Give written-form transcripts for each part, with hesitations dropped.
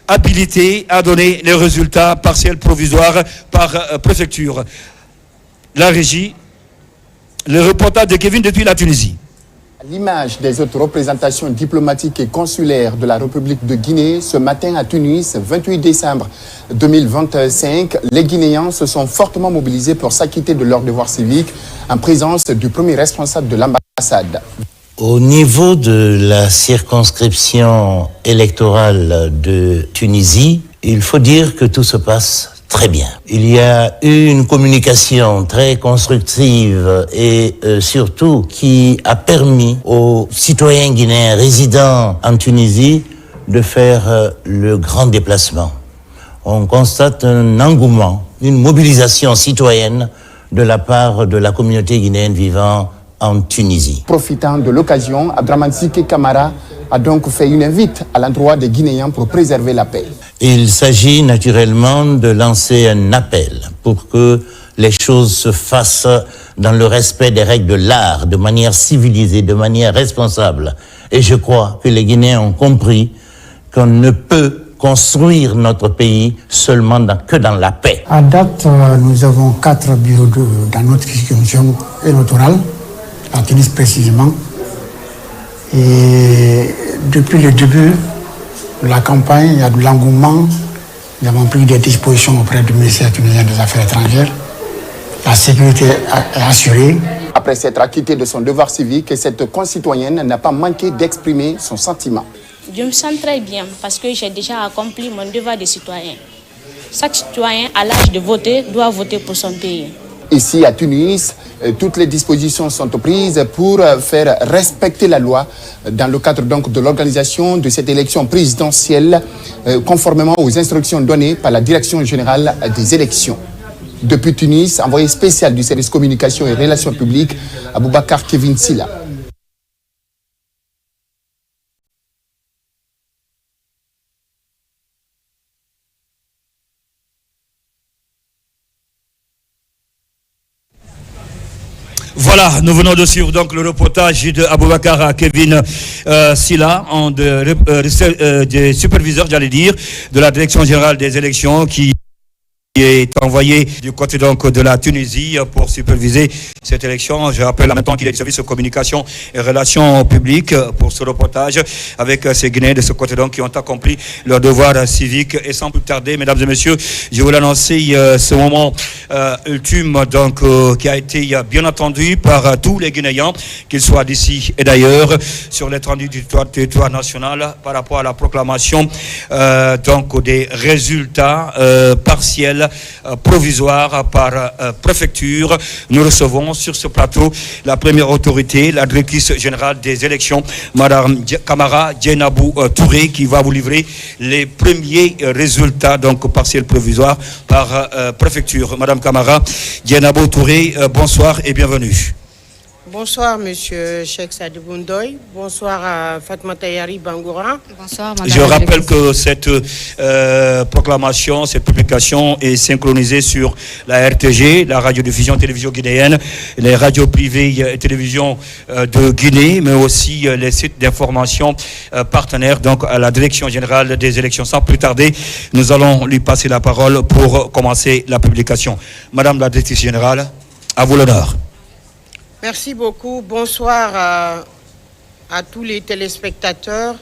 habilité à donner les résultats partiels provisoires par préfecture. La régie, le reportage de Kevin depuis la Tunisie. À l'image des autres représentations diplomatiques et consulaires de la République de Guinée, ce matin à Tunis, 28 décembre 2025, les Guinéens se sont fortement mobilisés pour s'acquitter de leurs devoirs civiques en présence du premier responsable de l'ambassade. Au niveau de la circonscription électorale de Tunisie, il faut dire que tout se passe très bien. Il y a eu une communication très constructive et surtout qui a permis aux citoyens guinéens résidant en Tunisie de faire le grand déplacement. On constate un engouement, une mobilisation citoyenne de la part de la communauté guinéenne vivant en Tunisie. Profitant de l'occasion, Abdraman Sike Camara a donc fait une invite à l'endroit des Guinéens pour préserver la paix. Il s'agit naturellement de lancer un appel pour que les choses se fassent dans le respect des règles de l'art, de manière civilisée, de manière responsable. Et je crois que les Guinéens ont compris qu'on ne peut construire notre pays seulement que dans la paix. À date, nous avons 4 bureaux dans notre circonscription électorale, en Tunis précisément. Et depuis le début de la campagne, il y a de l'engouement. Nous avons pris des dispositions auprès du ministère tunisien des Affaires étrangères. La sécurité est assurée. Après s'être acquitté de son devoir civique, cette concitoyenne n'a pas manqué d'exprimer son sentiment. Je me sens très bien parce que j'ai déjà accompli mon devoir de citoyen. Chaque citoyen à l'âge de voter doit voter pour son pays. Ici à Tunis, toutes les dispositions sont prises pour faire respecter la loi dans le cadre donc de l'organisation de cette élection présidentielle conformément aux instructions données par la Direction générale des élections. Depuis Tunis, envoyé spécial du service communication et relations publiques, Aboubakar Kevin Silla. Voilà, nous venons de suivre donc le reportage de Aboubakar Kevin Silla, des superviseurs, j'allais dire, de la Direction générale des élections qui est envoyé du côté donc de la Tunisie pour superviser cette élection. Je rappelle en même temps qu'il est du service de communication et relations publiques pour ce reportage avec ces Guinéens de ce côté donc qui ont accompli leur devoir civique. Et sans plus tarder, mesdames et messieurs, je vous l'annoncer ce moment ultime donc qui a été bien entendu par tous les Guinéens, qu'ils soient d'ici et d'ailleurs, sur l'étendue du territoire national par rapport à la proclamation donc des résultats partiels provisoire par préfecture. Nous recevons sur ce plateau la première autorité, la directrice générale des élections, Madame Camara Djenabou Touré, qui va vous livrer les premiers résultats donc partiels provisoires par préfecture. Madame Camara Djenabou Touré, bonsoir et bienvenue. Bonsoir, monsieur Cheikh Sadibou Ndoye. Bonsoir à Fatmata Yari Bangoura. Bonsoir, madame. Je rappelle que cette proclamation, cette publication est synchronisée sur la RTG, la radiodiffusion télévision guinéenne, les radios privées et télévision de Guinée, mais aussi les sites d'information partenaires, donc à la Direction générale des élections. Sans plus tarder, nous allons lui passer la parole pour commencer la publication. Madame la directrice générale, à vous l'honneur. Merci beaucoup. Bonsoir à tous les téléspectateurs,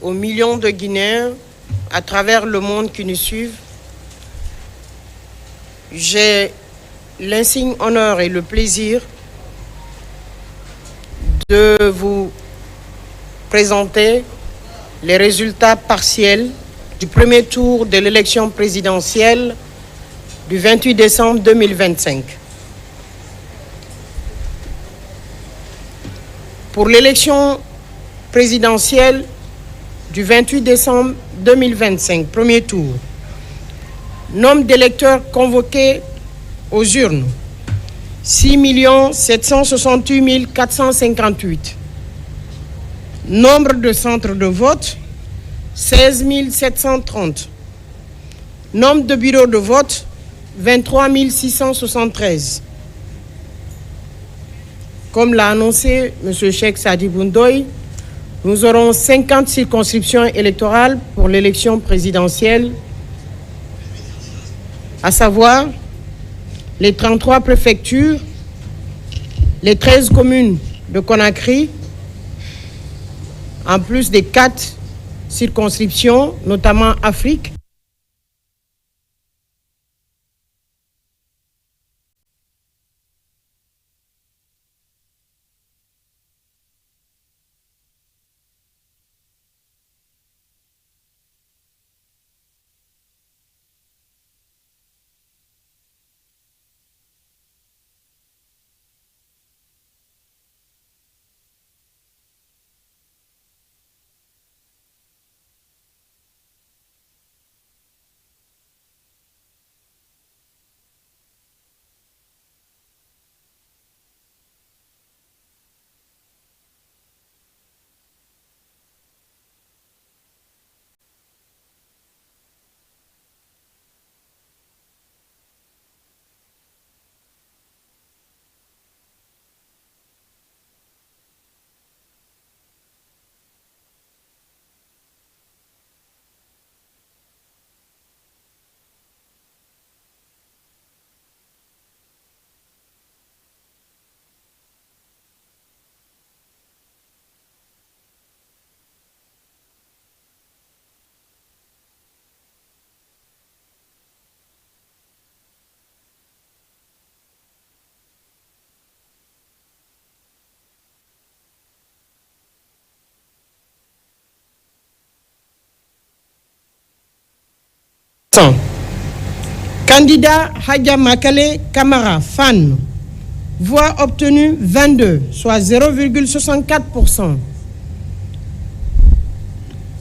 aux millions de Guinéens à travers le monde qui nous suivent. J'ai l'insigne honneur et le plaisir de vous présenter les résultats partiels du premier tour de l'élection présidentielle du 28 décembre 2025. Pour l'élection présidentielle du 28 décembre 2025, premier tour, nombre d'électeurs convoqués aux urnes, 6 768 458. Nombre de centres de vote, 16 730. Nombre de bureaux de vote, 23 673. Comme l'a annoncé M. Cheikh Sadibou Ndoye, Nous aurons 50 circonscriptions électorales pour l'élection présidentielle, à savoir les 33 préfectures, les 13 communes de Conakry, en plus des 4 circonscriptions, notamment Afrique. Candidat Hadja Makale Kamara, Fan. Voix obtenue 22, soit 0,64%.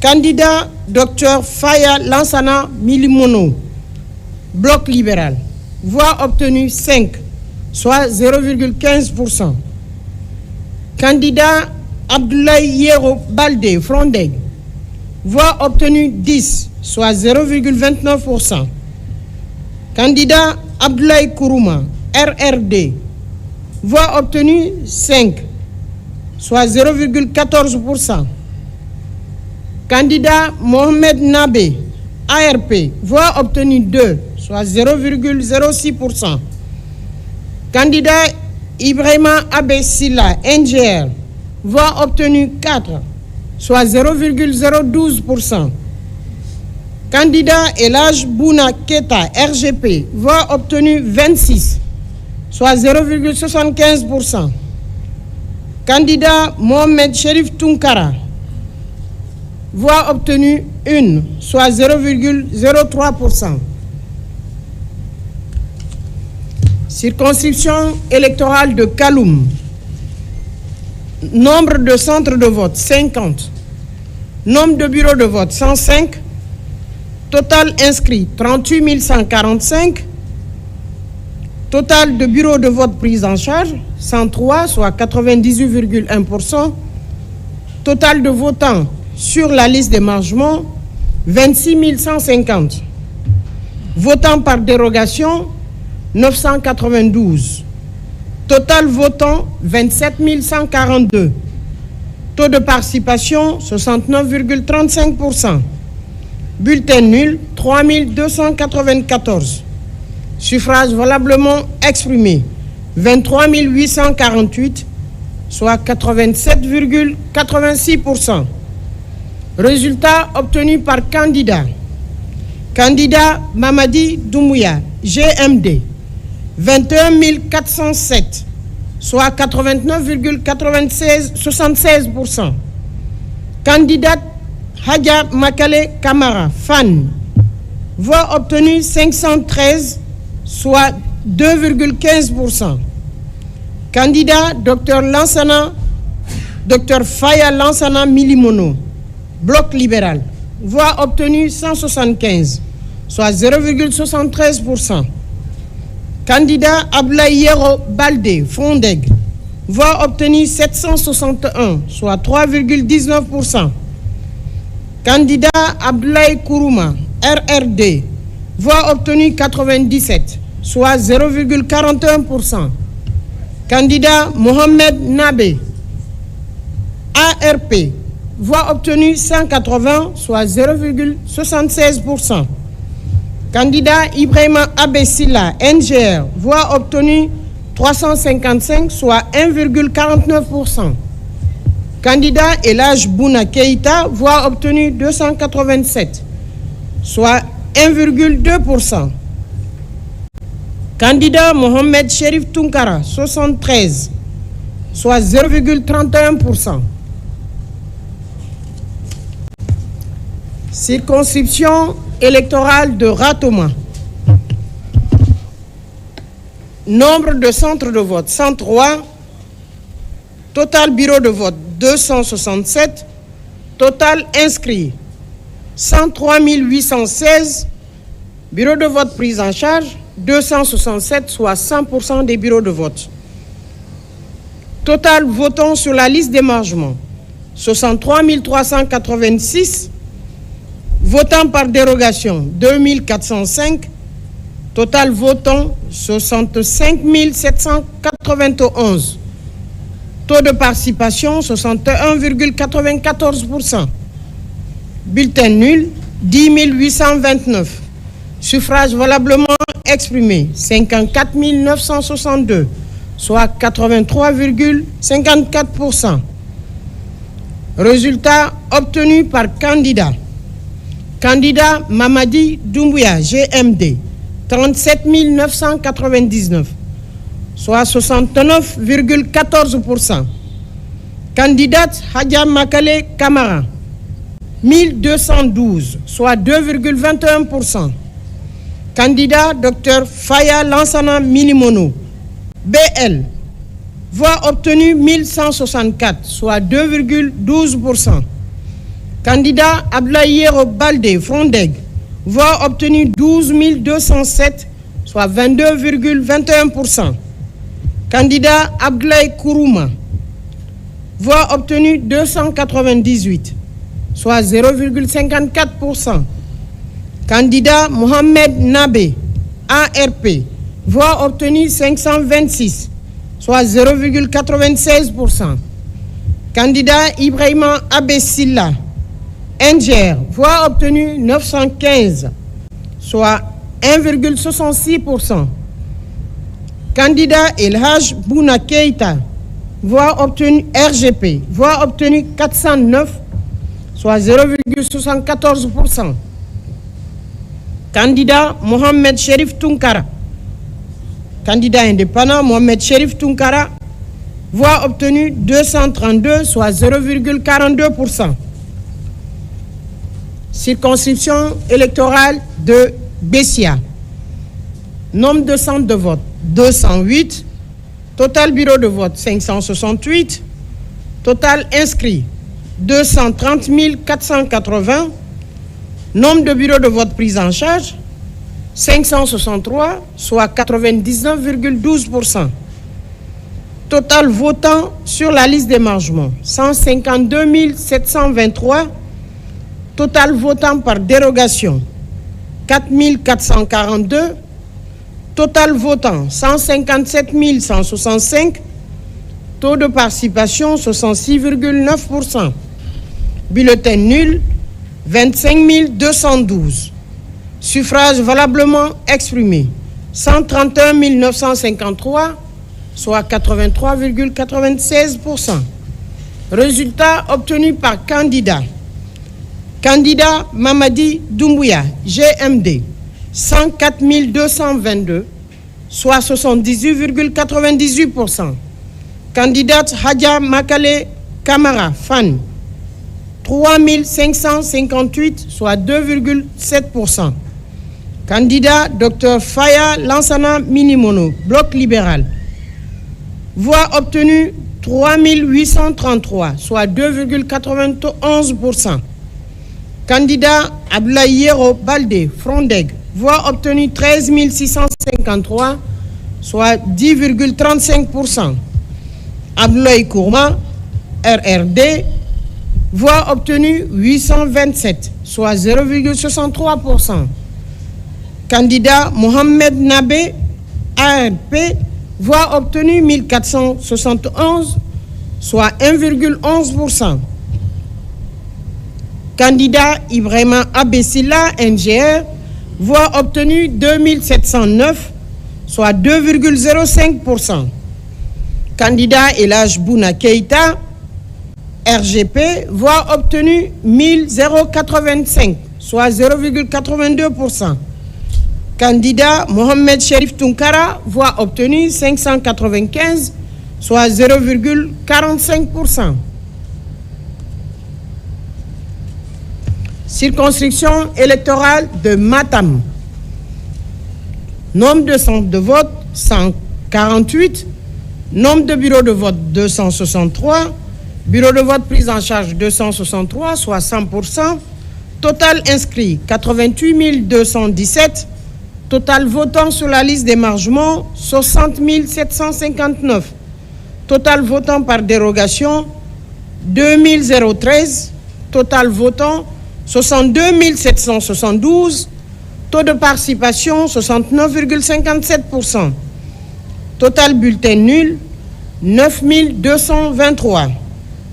Candidat Dr Faya Lansana Milimono, Bloc libéral. Voix obtenue 5, soit 0,15%. Candidat Abdoulaye Yero Balde, Frondeg. Voix obtenue 10, soit 0,29%. Candidat Abdoulaye Kourouma, RRD. Voix obtenue 5, soit 0,14%. Candidat Mohamed Nabé, ARP. Voix obtenue 2, soit 0,06%. Candidat Ibrahima Abessila, NGR. Voix obtenue 4, soit 0,012%. Candidat Elhaj Bouna Keta, RGP. Voix obtenue 26, soit 0,75%. Candidat Mohamed Cherif Tunkara. Voix obtenue 1, soit 0,03%. Circonscription électorale de Kaloum. Nombre de centres de vote 50. Nombre de bureaux de vote 105. Total inscrit 38 145. Total de bureaux de vote pris en charge 103, soit 98,1%. Total de votants sur la liste d'émargement 26 150. Votants par dérogation 992. Total votant 27 142. Taux de participation 69,35%. Bulletin nul 3294. Suffrages valablement exprimés 23 848, soit 87,86%. Résultat obtenu par candidat. Candidat Mamadi Doumbouya, GMD, 21 407, soit 89,76%. Candidate Hadja Makale Kamara, Fan. Voix obtenue 513, soit 2,15%. Candidat Dr Faya Lansana Milimono, Bloc libéral. Voix obtenue 175, soit 0,73%. Candidat Abdoulaye Yero Balde, Frondeg. Voix obtenue 761, soit 3,19%. Candidat Abdoulaye Kourouma, RRD. Voix obtenue 97, soit 0,41%. Candidat Mohamed Nabé, ARP. voix obtenue 180, soit 0,76%. Candidat Ibrahima Abessila, NGR, voix obtenue 355, soit 1,49%. Candidat Elhaj Bouna Keïta, voix obtenue 287, soit 1,2%. Candidat Mohamed Cherif Tunkara, 73, soit 0,31%. Circonscription électorale de Ratoma. Nombre de centres de vote 103. Total bureau de vote 267. Total inscrit 103 816. Bureau de vote pris en charge 267, soit 100% des bureaux de vote. Total votant sur la liste d'émargement 63 386. Votant par dérogation 2405. Total votant 65 791. Taux de participation 61,94%. Bulletin nul 10 829. Suffrage valablement exprimé 54 962, soit 83,54%. Résultat obtenu par candidat. Candidat Mamadi Doumbouya, GMD, 37 999, soit 69,14%. Candidate Hadja Makale Kamara, 1212, soit 2,21%. Candidat Dr Faya Lansana Minimono, BL, voix obtenue 1164, soit 2,12%. Candidat Ablaye Balde Frondeg, voix obtenue 12 207, soit 22,21%. Candidat Ablaye Kourouma, voix obtenue 298, soit 0,54%. Candidat Mohamed Nabé, ARP, voix obtenue 526, soit 0,96%. Candidat Ibrahima Abessila, NGR, voix obtenue 915, soit 1,66%. Candidat Elhaj Bouna Keïta, voix obtenue RGP, voix obtenue 409, soit 0,74%. Candidat Mohamed Cherif Tunkara, candidat indépendant Mohamed Cherif Tunkara, voix obtenue 232, soit 0,42%. Circonscription électorale de Bessia. Nombre de centres de vote 208. Total bureau de vote 568. Total inscrit 230 480. Nombre de bureaux de vote pris en charge 563, soit 99,12%. Total votant sur la liste d'émargement 152 723. Total votant par dérogation 4 442. Total votant 157 165. Taux de participation 66,9%. Bulletin nul 25 212. Suffrage valablement exprimé 131 953, soit 83,96%. Résultat obtenu par candidat. Candidat Mamadi Doumbouya, GMD, 104 222, soit 78,98%. Candidate Hadja Makale Kamara, FAN, 3 558, soit 2,7%. Candidat Dr Faya Lansana Minimono, Bloc libéral. Voix obtenue 3 833, soit 2,91%. Candidat Ablaye Balde Frondeg, voix obtenue 13 653, soit 10,35%. Ablaye Kourma, RRD, voix obtenue 827, soit 0,63%. Candidat Mohamed Nabé, ARP, voix obtenue 1471, soit 1,11%. Candidat Ibrahima Abessila, NGR, voix obtenue 2709, soit 2,05%. Candidat Elhaj Bouna Keïta, RGP, voix obtenue 1085, soit 0,82%. Candidat Mohamed Cherif Tunkara, voix obtenue 595, soit 0,45%. Circonscription électorale de Matam. Nombre de centres de vote 148. Nombre de bureaux de vote 263. Bureaux de vote pris en charge 263, soit 100%. Total inscrit 88 217. Total votant sur la liste d'émargement 60 759. Total votant par dérogation 2013. Total votant 62 772. Taux de participation 69,57%. Total bulletin nul 9 223.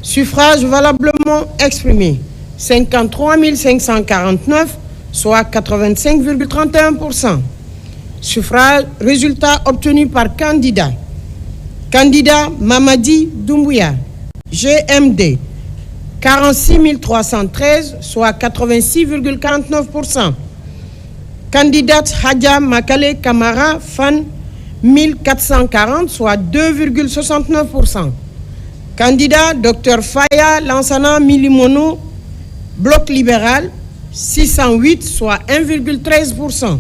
Suffrage valablement exprimé 53 549, soit 85,31%. Suffrage, résultat obtenu par candidat. Candidat Mamadi Doumbouya, GMD, 46 313, soit 86,49%. Candidate Hadja Makale Kamara, FAN, 1440, soit 2,69%. Candidat Dr Faya Lansana Milimono, Bloc libéral, 608, soit 1,13%.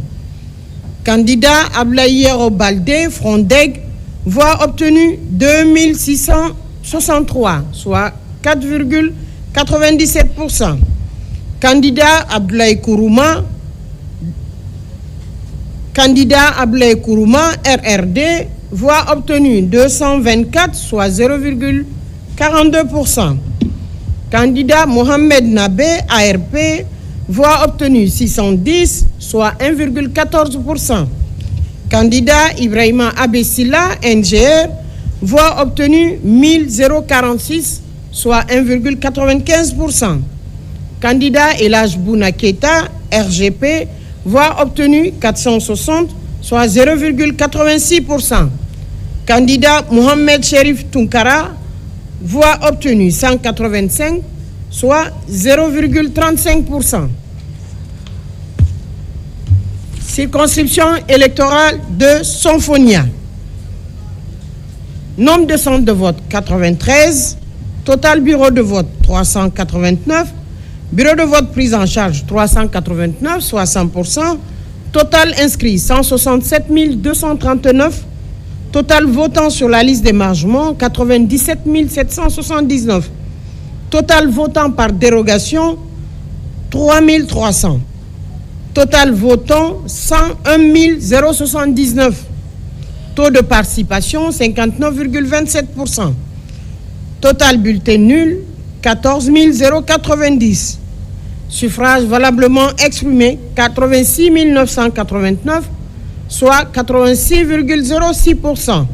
Candidat Ablaïero Baldé, Frondeg, voix obtenue 2663, soit 4,97%. Candidat Ablaï Kourouma, RRD, voix obtenue 224, soit 0,42%. Candidat Mohamed Nabé, ARP, voix obtenue 610, soit 1,14%. Candidat Ibrahima Abessila, NGR, voix obtenue 1046, soit 1,95%. Candidat Elhaj Bouna Keïta, RGP, voix obtenue 460, soit 0,86%. Candidat Mohamed Cherif Tunkara, voix obtenue 185, soit 0,35%. Circonscription électorale de Sonfonia. Nombre de centres de vote 93. Total bureau de vote 389. Bureau de vote pris en charge 389, soit 100%. Total inscrit 167 239. Total votant sur la liste d'émargement 97 779. Total votant par dérogation 3300. Total votant 101 079. Taux de participation 59,27%. Total bulletin nul 14 090. Suffrage valablement exprimé 86 989, soit 86,06%.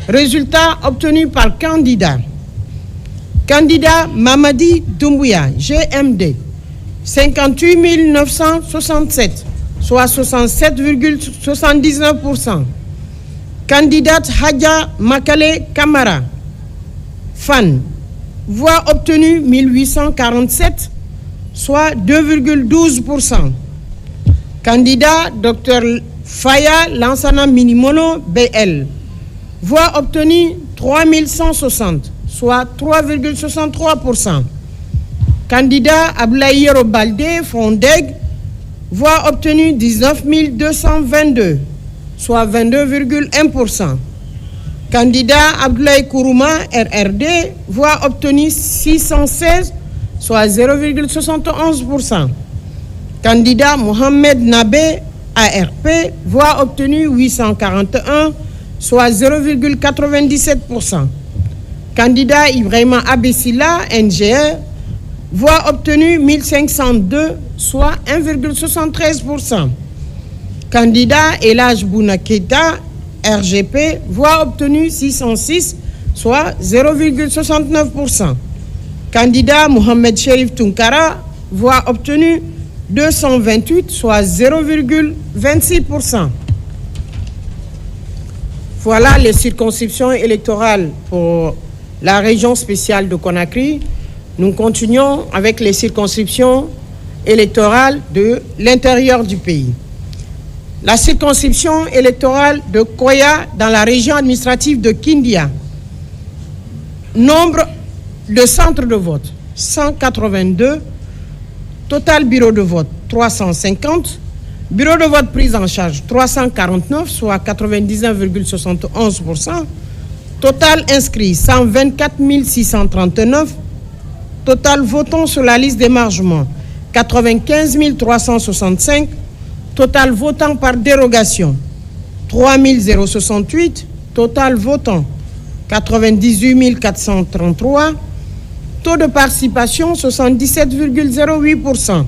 Résultat obtenu par candidat. Candidat Mamadi Doumbouya, GMD, 58 967, soit 67,79%. Candidate Hadja Makale Kamara, FAN, voix obtenue 1847, soit 2,12%. Candidat Dr Faya Lansana Minimono, BL, voix obtenue 3160, soit 3,63%. Candidat Ablaïero Baldé, Frondeg, voix obtenue 19 222, soit 22,1%. Candidat Abdoulaye Kourouma, RRD, voix obtenue 616, soit 0,71%. Candidat Mohamed Nabé, ARP, voix obtenue 841, soit 0,97%. Candidat Ibrahima Abessila, NGR, voix obtenue 1502, soit 1,73%. Candidat Elhaj Bouna Keïta, RGP, voix obtenue 606, soit 0,69%. Candidat Mohamed Cherif Tunkara, voix obtenues 228, soit 0,26%. Voilà les circonscriptions électorales pour la région spéciale de Conakry. Nous continuons avec les circonscriptions électorales de l'intérieur du pays. La circonscription électorale de Koya dans la région administrative de Kindia. Nombre de centres de vote 182. Total bureau de vote 350. Bureau de vote prise en charge 349, soit 99,71%. Total inscrit 124 639. Total votant sur la liste d'émargement 95 365. Total votant par dérogation 3 068. Total votant 98 433. Taux de participation 77,08%.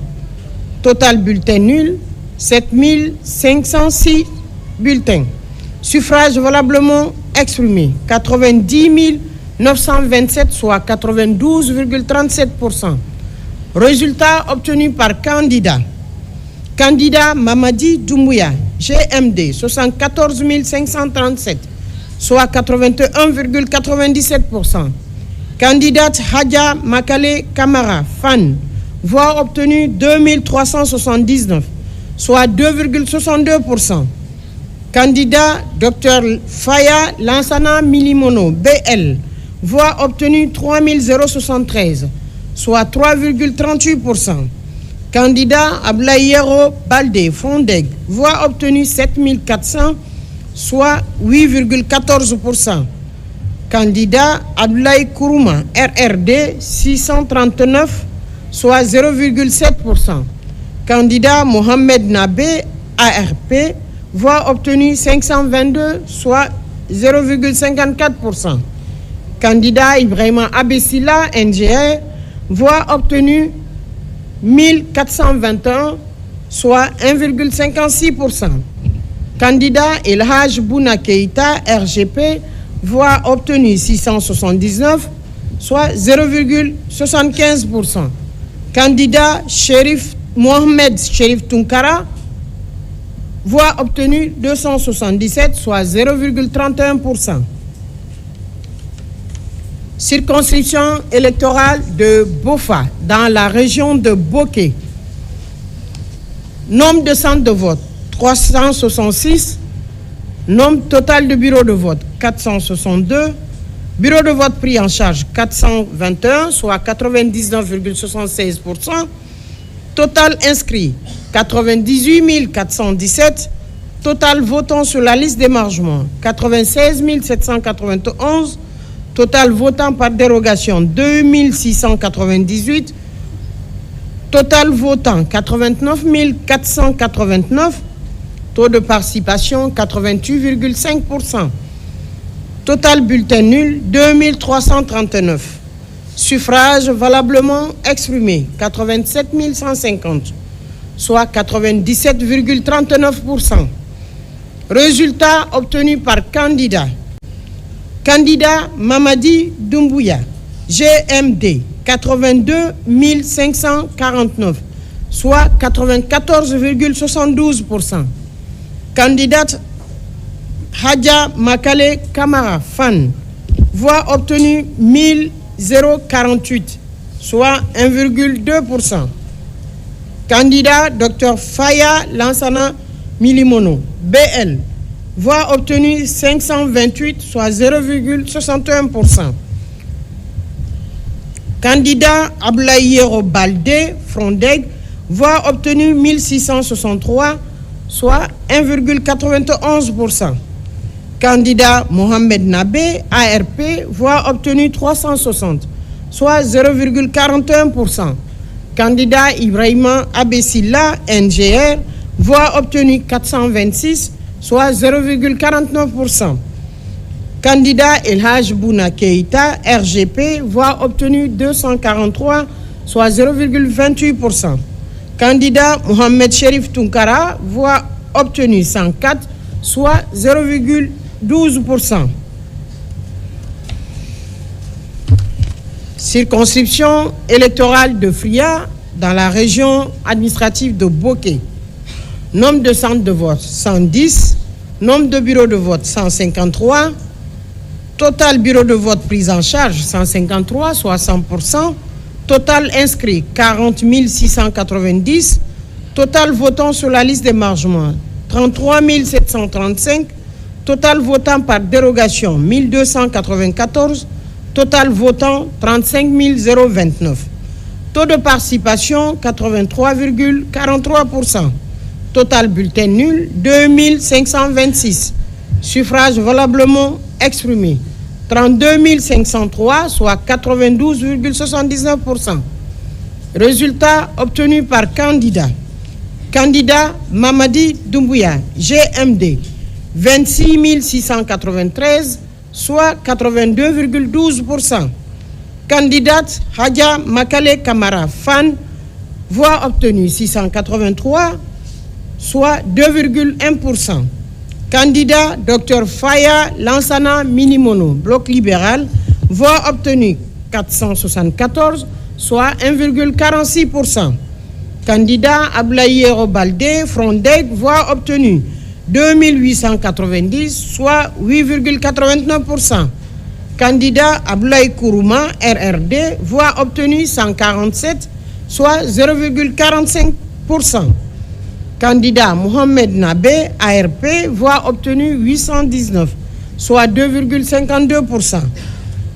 Total bulletin nul 7 506 bulletins. Suffrage valablement exprimé 90 927, soit 92,37%. Résultat obtenu par candidat. Candidat Mamadi Doumbouya, GMD 74 537, soit 81,97%. Candidate Hadja Makale Kamara, FAN, voix obtenue 2379, soit 2,62%. Candidat Dr Faya Lansana Milimono, BL, voix obtenue 3073, soit 3,38%. Candidat Ablayero Balde, Fondeg, voix obtenue 7400, soit 8,14%. Candidat Abdoulaye Kourouma, RRD 639, soit 0,7%. Candidat Mohamed Nabé, ARP, voix obtenue 522, soit 0,54%. Candidat Ibrahima Abessila, NGR, voix obtenue 1421, soit 1,56%. Candidat Elhaj Bouna Keïta, RGP, voix obtenue 679, soit 0,75%. Candidat Mohamed Cherif Tunkara, voix obtenue 277, soit 0,31%. Circonscription électorale de Bofa, dans la région de Boké. Nombre de centres de vote 366. Nombre total de bureaux de vote 462. Bureau de vote pris en charge 421, soit 99,76%. Total inscrit 98 417. Total votant sur la liste d'émargement 96 791. Total votant par dérogation 2698. Total votant 89 489. Taux de participation 88,5%. Total bulletin nul 2339. Suffrage valablement exprimé 87 150, soit 97,39%. Résultat obtenu par candidat. Candidat Mamadi Doumbouya, GMD 82 549, soit 94,72%. Candidate Hadja Makale Kamara, FAN, voix obtenue 1048, soit 1,2%. Candidat Dr Faya Lansana Milimono, BL, voix obtenue 528, soit 0,61%. Candidat Ablayero Balde, Frondeg, voix obtenue 1663, soit 1,91%. Candidat Mohamed Nabé, ARP, voix obtenue 360, soit 0,41%. Candidat Ibrahima Abessila, NGR, voix obtenue 426, soit 0,49%. Candidat Elhaj Bouna Keïta, RGP, voix obtenue 243, soit 0,28%. Candidat Mohamed Cherif Tunkara, voix obtenue 104, soit 0,12%. Circonscription électorale de Fria, dans la région administrative de Bokeh. Nombre de centres de vote 110. Nombre de bureaux de vote 153. Total bureaux de vote pris en charge 153, soit 100%. Total inscrit 40 690. Total votant sur la liste d'émargement 33 735. Total votant par dérogation 1294. Total votant 35 029. Taux de participation 83,43%. Total bulletin nul 2526. Suffrage valablement exprimé 32 503, soit 92,79%. Résultat obtenu par candidat. Candidat Mamadi Doumbouya, GMD, 26 693, soit 82,12%. Candidate Hadja Makale Kamara, FAN, voix obtenue 683, soit 2,1%. Candidat Dr Faya Lansana Minimono, bloc libéral, voix obtenue 474, soit 1,46%. Candidat Ablaye Robalde, Frondeg, voix obtenue 2890, soit 8,89%. Candidat Ablaye Kourouma, RRD, voix obtenue 147, soit 0,45%. Candidat Mohamed Nabé, ARP, voix obtenue 819, soit 2,52%.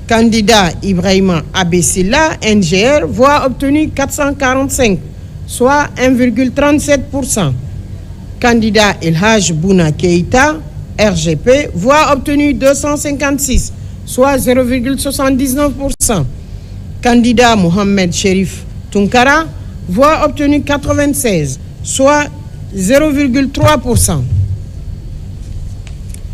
Candidat Ibrahima Abessila, NGR, voix obtenue 445, soit 1,37%. Candidat Elhaj Bouna Keïta, RGP, voix obtenue 256, soit 0,79%. Candidat Mohamed Cherif Tunkara, voix obtenue 96, soit 0,3%.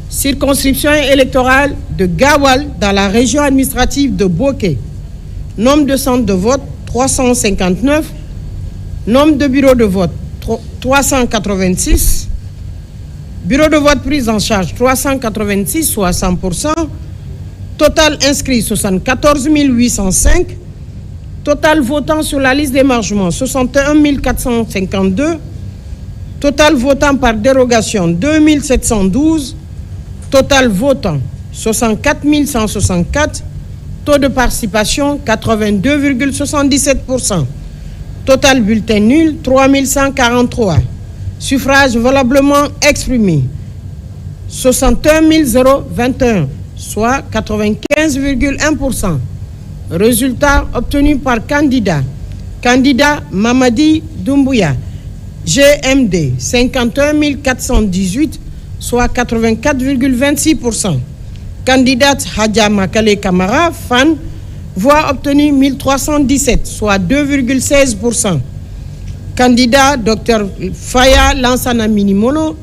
Circonscription électorale de Gawal dans la région administrative de Bokeh. Nombre de centres de vote 359. Nombre de bureaux de vote 386. Bureaux de vote pris en charge 386, soit 100%. Total inscrit 74 805. Total votant sur la liste d'émargement 61 452. Total votant par dérogation 2712. Total votant 64 164. Taux de participation 82,77%. Total bulletin nul 3143. Suffrage valablement exprimé 61 021, soit 95,1%. Résultat obtenu par candidat. Candidat Mamadi Doumbouya, GMD, 51 418, soit 84,26%. Candidate Hadja Makale Kamara, FAN, voix obtenue 1317, soit 2,16%. Candidat Dr Faya Lansana Minimono,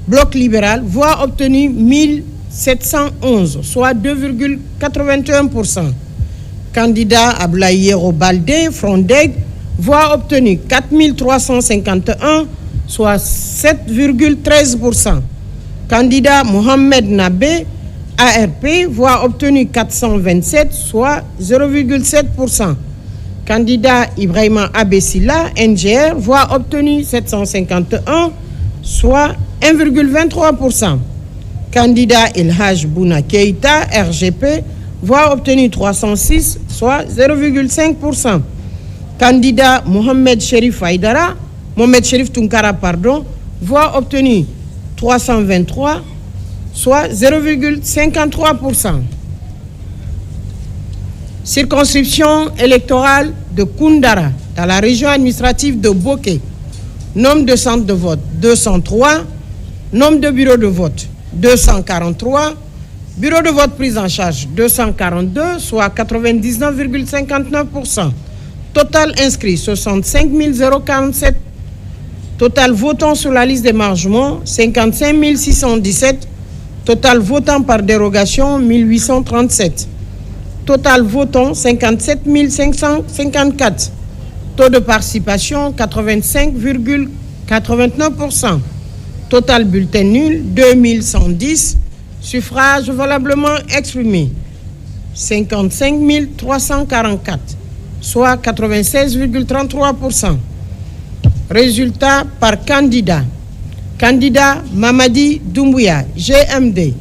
bloc libéral, voix obtenue 1711, soit 2,81%. Candidat Ablaye Robalde, Frondeg, voix obtenue 4351, soit 7,13%. Candidat Mohamed Nabé, ARP, voix obtenue 427, soit 0,7%. Candidat Ibrahima Abessila, NGR, voix obtenue 751, soit 1,23%. Candidat Elhaj Bouna Keïta, RGP, voix obtenue 306, soit 0,5%. Candidat Mohamed Cherif Tunkara, voix obtenue 323, soit 0,53%. Circonscription électorale de Koundara, dans la région administrative de Bokeh. Nombre de centres de vote 203. Nombre de bureaux de vote 243. Bureaux de vote pris en charge 242, soit 99,59%. Total inscrit 65 047. Total votant sur la liste d'émargement 55 617. Total votant par dérogation 1837. Total votant 57 554. Taux de participation 85,89%. Total bulletin nul 2110. Suffrage valablement exprimé 55 344, soit 96,33%. Résultat par candidat. Candidat Mamadi Doumbouya, GMD,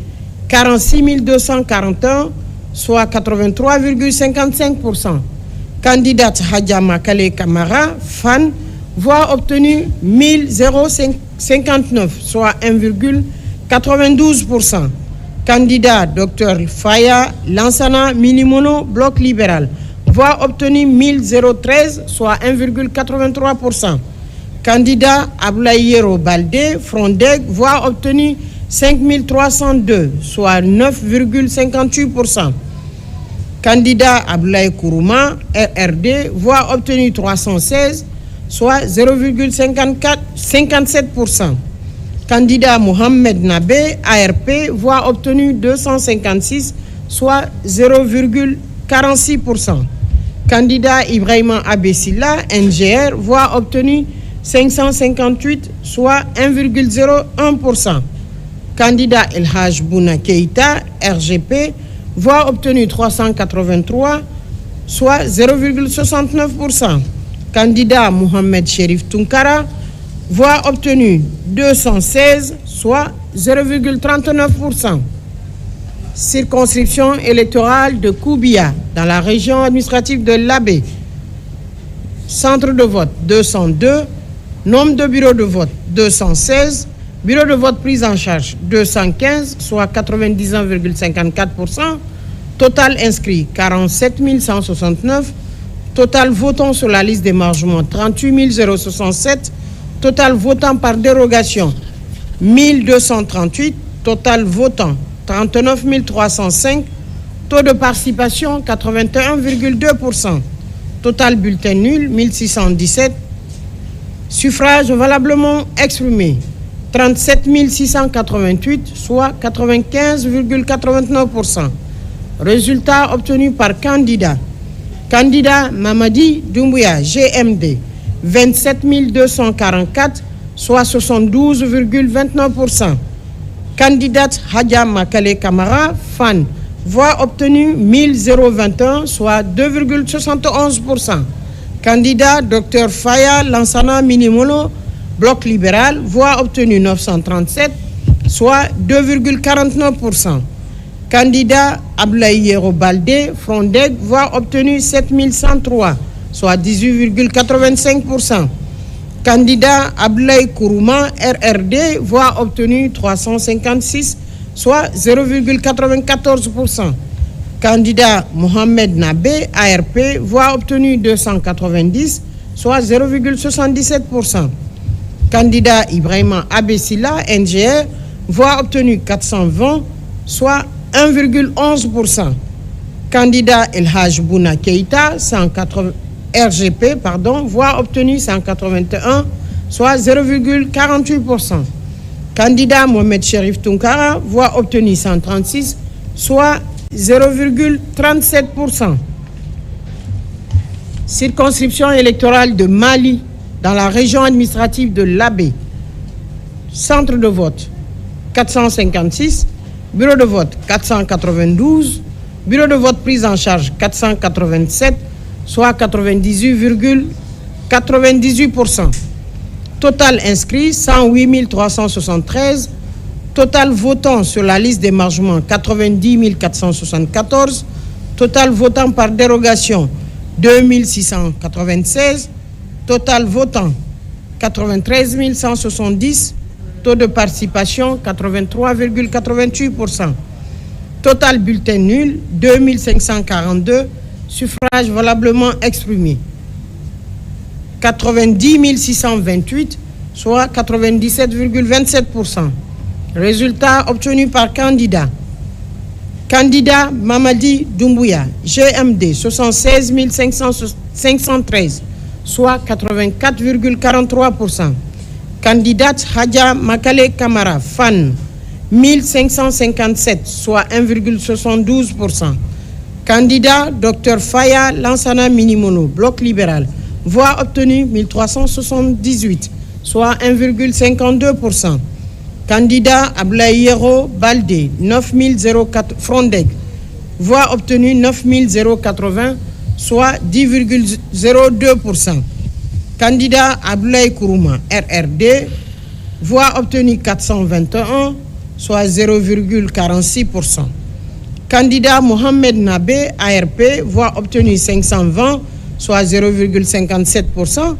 46 241, soit 83,55%. Candidate Hadja Makale Kamara, FAN, voix obtenue 1059, soit 1,92%. Candidat Dr Faya Lansana Minimono, Bloc libéral, voix obtenue 1013, soit 1,83%. Candidat Ablaïero Baldé, Frondeg, voix obtenue 5302, soit 9,58%. Candidat Ablaï Kourouma, RRD, voix obtenue 316, soit 0,57%. Candidat Mohamed Nabé, ARP, voix obtenue 256, soit 0,46%. Candidat Ibrahima Abessila, NGR, voix obtenue 558, soit 1,01%. Candidat El Haj Bouna Keïta, RGP, voix obtenue 383, soit 0,69%. Candidat Mohamed Cherif Tunkara, voix obtenue 216, soit 0,39%. Circonscription électorale de Koubia, dans la région administrative de Labé. Centre de vote 202, nombre de bureaux de vote 216, bureau de vote pris en charge 215, soit 99,54%, total inscrit 47 169, total votant sur la liste d'émargement 38 067, total votant par dérogation 1238, total votant 39 305, taux de participation 81,2%, total bulletin nul 1617, suffrage valablement exprimé 37 688, soit 95,89%. Résultat obtenu par candidat. Candidat Mamadi Doumbouya, GMD, 27 244, soit 72,29%. Candidate Hadja Makale Kamara, FAN, voix obtenue 1021, soit 2,71%. Candidat Dr Faya Lansana Minimono, Bloc libéral, voix obtenue 937, soit 2,49%. Candidat Ablaïero Baldé, Frondeg, voix obtenue 7103, soit 18,85%. Candidat Ablaï Kourouma, RRD, voix obtenue 356, soit 0,94%. Candidat Mohamed Nabé, ARP, voix obtenue 290, soit 0,77%. Candidat Ibrahima Abessila, NGR, voix obtenue 420, soit 1,11%. Candidat El Haj Bouna Keïta, RGP, voix obtenue 181, soit 0,48%. Candidat Mohamed Cherif Tunkara, voix obtenue 136, soit 0,37%. Circonscription électorale de Mali, dans la région administrative de Labé. Centre de vote 456, bureau de vote 492, bureau de vote pris en charge 487, soit 98,98%. Total inscrit 108 373, total votant sur la liste d'émargement 90 474, total votant par dérogation 2696, total votant 93 170, taux de participation 83,88%. Total bulletin nul 2542, suffrage valablement exprimé 90 628, soit 97,27%. Résultat obtenu par candidat. Candidat Mamadi Doumbouya, GMD, 76 513, soit 84,43%. Candidate Hadja Makale Kamara, FAN, 1557, soit 1,72%. Candidat Dr Faya Lansana Minimono, Bloc libéral, voix obtenue 1378, soit 1,52%. Candidat Ablaïero Baldé, 9004, Frondeg, voix obtenue 9080, soit 10,02%. Candidat Abdoulaye Kourouma, RRD, voix obtenue 421, soit 0,46%. Candidat Mohamed Nabé, ARP, voix obtenue 520, soit 0,57%.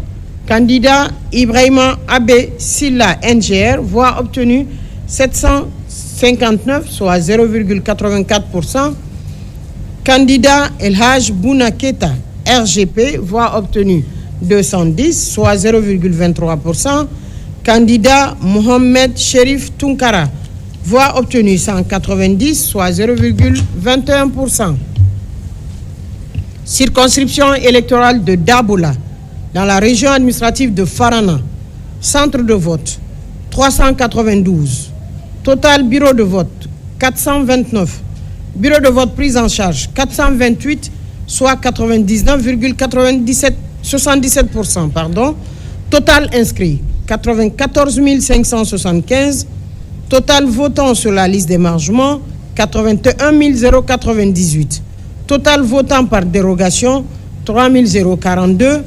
Candidat Ibrahima Abbé Silla, NGR, voix obtenue 759, soit 0,84%. Candidat El Haj Bounaketa, RGP, voix obtenue 210, soit 0,23%. Candidat Mohamed Cherif Tunkara, voix obtenue 190, soit 0,21%. Circonscription électorale de Daboula, dans la région administrative de Farana. Centre de vote, 392. Total bureau de vote, 429. Bureau de vote prise en charge, 428, soit 99,77%. Total inscrit, 94 575. Total votant sur la liste d'émargement, 81 098. Total votant par dérogation, 3 042.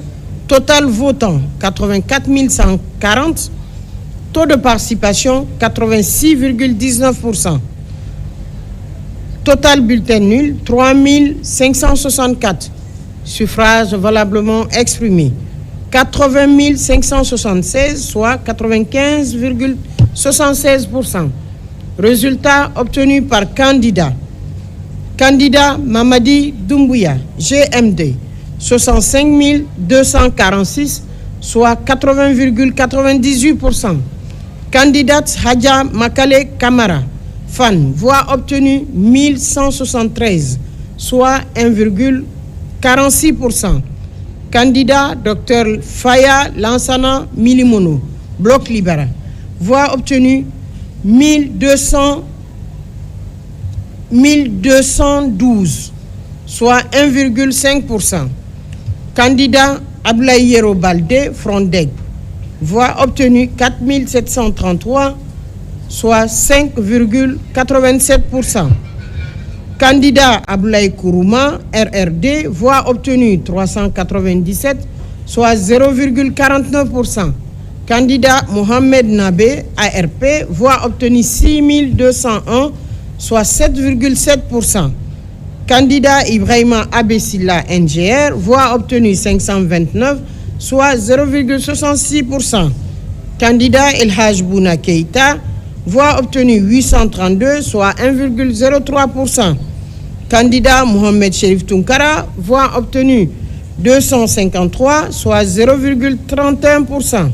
Total votant, 84 140. Taux de participation, 86,19%. Total bulletin nul, 3 564. Suffrages valablement exprimés, 80 576, soit 95,76%. Résultat obtenu par candidat. Candidat Mamadi Doumbouya, GMD, 65 246, soit 80,98%. Candidate Hadja Makale Kamara, FAN, voix obtenue 1173, soit 1,46%. Candidat Dr Faya Lansana Milimono, Bloc libéral, voix obtenue 1212, soit 1,5%. Candidat Ablaye Balde, Frondeg, voix obtenue 4733, soit 5,87%. Candidat Abdoulaye Kourouma, RRD, voix obtenue 397, soit 0,49%. Candidat Mohamed Nabé, ARP, voix obtenue 6201, soit 7,7%. Candidat Ibrahima Abessila, NGR, voix obtenue 529, soit 0,66%. Candidat El Haj Bouna Keita, voix obtenue 832, soit 1,03%. Candidat Mohamed Cherif Tunkara, voix obtenue 253, soit 0,31%.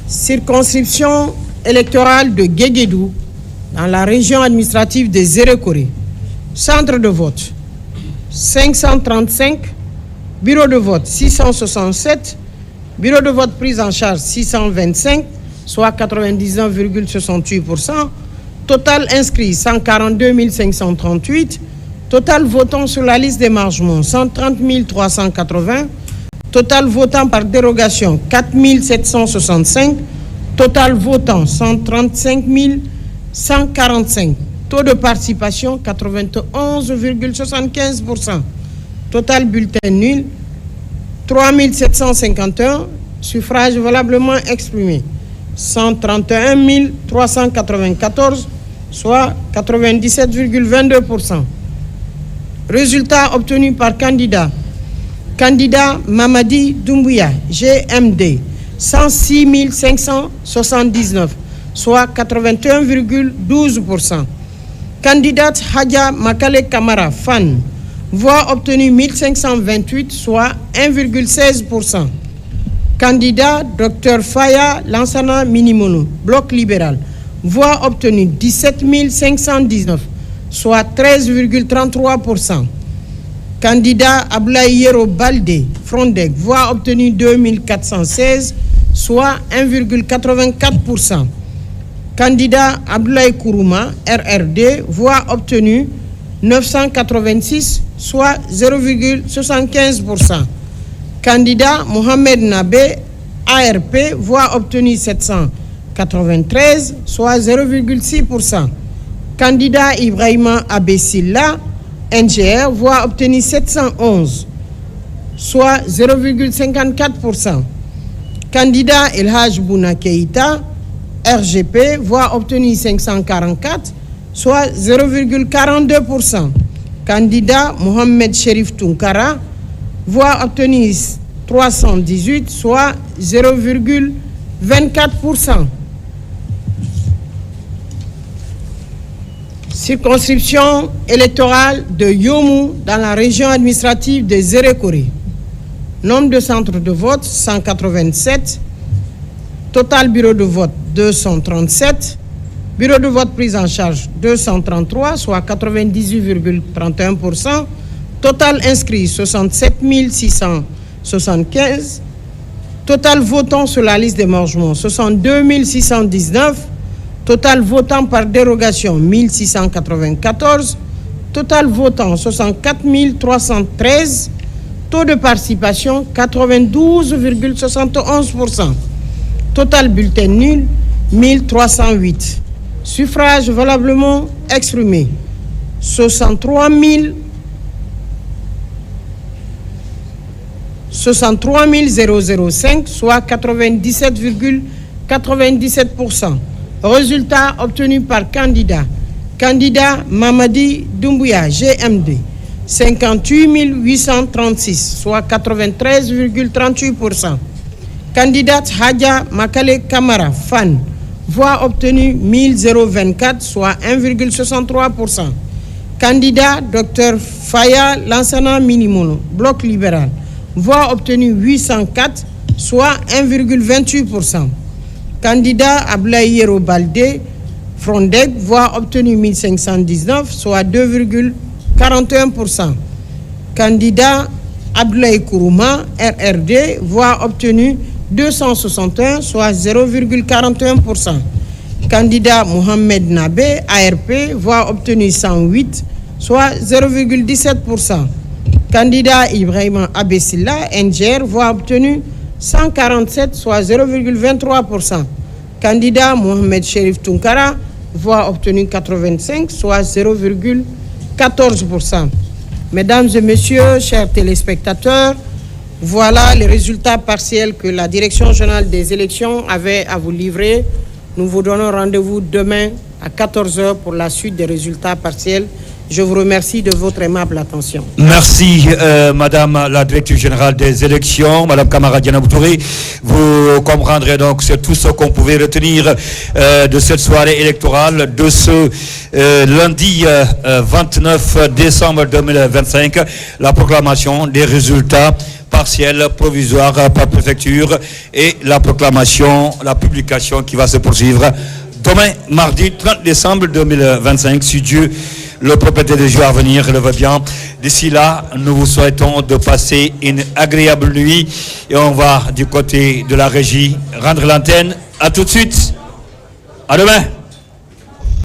Circonscription électorale de Guéguédou, dans la région administrative de Zérékoré. Centre de vote, 535. Bureau de vote, 667. Bureau de vote prise en charge, 625, soit 99,68%. Total inscrit, 142 538. Total votant sur la liste d'émargement, 130 380. Total votant par dérogation, 4 765. Total votant, 135 145. Taux de participation, 91,75%. Total bulletin nul, 3 751. Suffrages valablement exprimés, 131 394, soit 97,22%. Résultat obtenu par candidat. Candidat Mamadi Doumbouya, GMD, 106 579, soit 81,12%. Candidate Hadja Makale Kamara, FAN, voix obtenue 1528, soit 1,16%. Candidat Dr Faya Lansana Minimono, Bloc libéral, voix obtenue 17 519, soit 13,33%. Candidat Ablaye Balde, Frondeg, voix obtenue 2416, soit 1,84%. Candidat Abdoulaye Kourouma, RRD, voix obtenue 986, soit 0,75%. Candidat Mohamed Nabé, ARP, voix obtenue 793, soit 0,6%. Candidat Ibrahima Abessila, NGR, voix obtenue 711, soit 0,54%. Candidat El Hadj Bouna Keïta, RGP, voix obtenue 544, soit 0,42%. Candidat Mohamed Cherif Tunkara, voix obtenue 318, soit 0,24%. Circonscription électorale de Yomu dans la région administrative de Zérékoré. Nombre de centres de vote 187. Total bureau de vote 237. Bureau de vote pris en charge 233, soit 98,31%. Total inscrit 67 675. Total votant sur la liste d'émargement 62 619. Total votant par dérogation 1694. Total votant 64 313. Taux de participation 92,71%. Total bulletin nul 1308. Suffrage valablement exprimé 63 005, soit 97,97%. Résultat obtenu par candidat. Candidat Mamadi Doumbouya, GMD, 58 836, soit 93,38%. Candidate Hadja Makale Kamara, FAN, voix obtenue 1024, soit 1,63%. Candidat Dr Faya Lansana Minimono, Bloc libéral, voix obtenue 804, soit 1,28%. Candidat Ablaye Yero Baldé, Frondeg, voix obtenue 1519, soit 2,41%. Candidat Abdoulaye Kourouma, RRD, voix obtenue 261, soit 0,41%. Candidat Mohamed Nabé, ARP, voix obtenue 108, soit 0,17%. Candidat Ibrahima Abessila, NGR, voix obtenue 147, soit 0,23%. Candidat Mohamed Cherif Tunkara, voix obtenue 85, soit 0,14%. Mesdames et messieurs, chers téléspectateurs, voilà les résultats partiels que la Direction générale des élections avait à vous livrer. Nous vous donnons rendez-vous demain à 14h pour la suite des résultats partiels. Je vous remercie de votre aimable attention. Merci, Madame la Directrice générale des élections, Madame Kamara Diana Boutouré. Vous comprendrez donc c'est tout ce qu'on pouvait retenir de cette soirée électorale de ce lundi 29 décembre 2025, la proclamation des résultats partiels provisoires par préfecture et la proclamation, la publication qui va se poursuivre demain, mardi 30 décembre 2025, si Dieu, le propriétaire des jours à venir, le veut bien. D'ici là, nous vous souhaitons de passer une agréable nuit et on va du côté de la régie rendre l'antenne. À tout de suite. À demain.